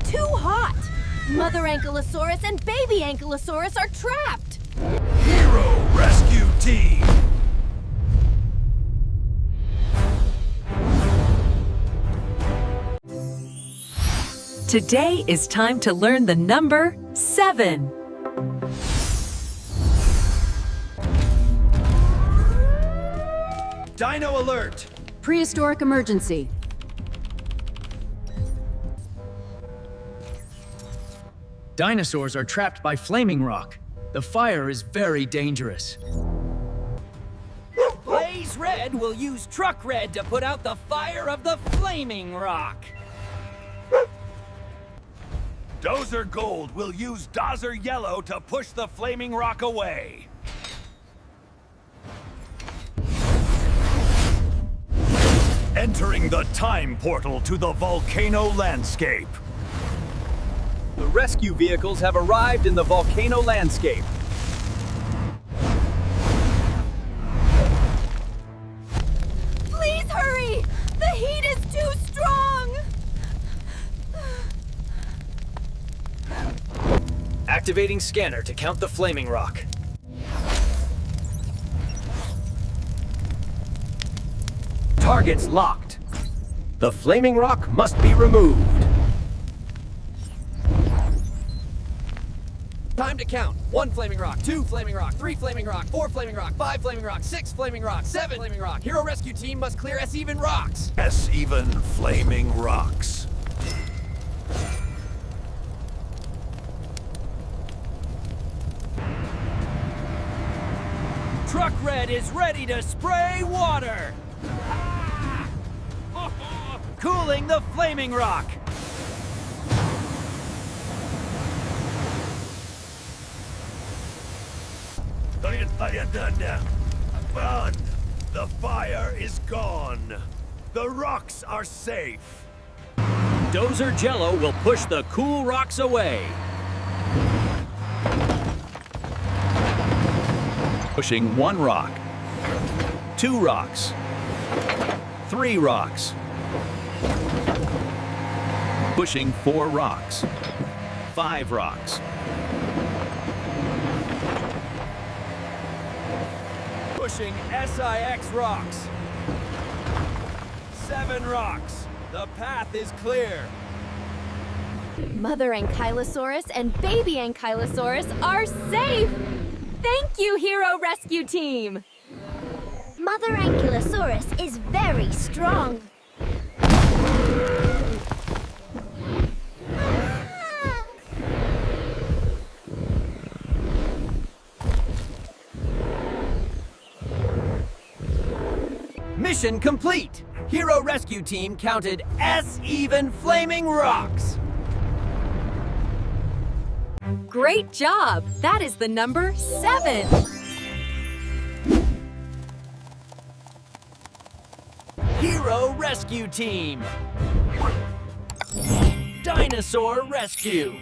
too hot! Mother Ankylosaurus and baby Ankylosaurus are trapped! Hero Rescue Team! Today is time to learn the number 7. Dino alert! Prehistoric emergency. Dinosaurs are trapped by flaming rock. The fire is very dangerous. BlazeRed will use TruckRed to put out the fire of the flaming rock. Dozer Gold will use Dozer Yellow to push the flaming rock away. Entering the time portal to the volcano landscape. The rescue vehicles have arrived in the volcano landscape. Please hurry! The heat is too strong! Activating scanner to count the flaming rock. Targets locked. The flaming rock must be removed. Time to count. 1 flaming rock, 2 flaming rock, 3 flaming rock, 4 flaming rock, 5 flaming rock, 6 flaming rock, 7 flaming rock. Hero Rescue Team must clear S-even rocks. S-even flaming rocks. TruckRed is ready to spray water. Cooling the flaming rock. Run! The fire is gone. The rocks are safe. Dozer Jello will push the cool rocks away. Pushing 1 rock. 2 rocks. 3 rocks. Pushing 4 rocks. 5 rocks. Pushing SIX rocks. 7 rocks. The path is clear. Mother Ankylosaurus and baby Ankylosaurus are safe! Thank you, Hero Rescue Team! Mother Ankylosaurus is very strong. Mission complete! Hero Rescue Team counted S-even flaming rocks! Great job! That is the number 7. Hero Rescue Team! Dinosaur Rescue!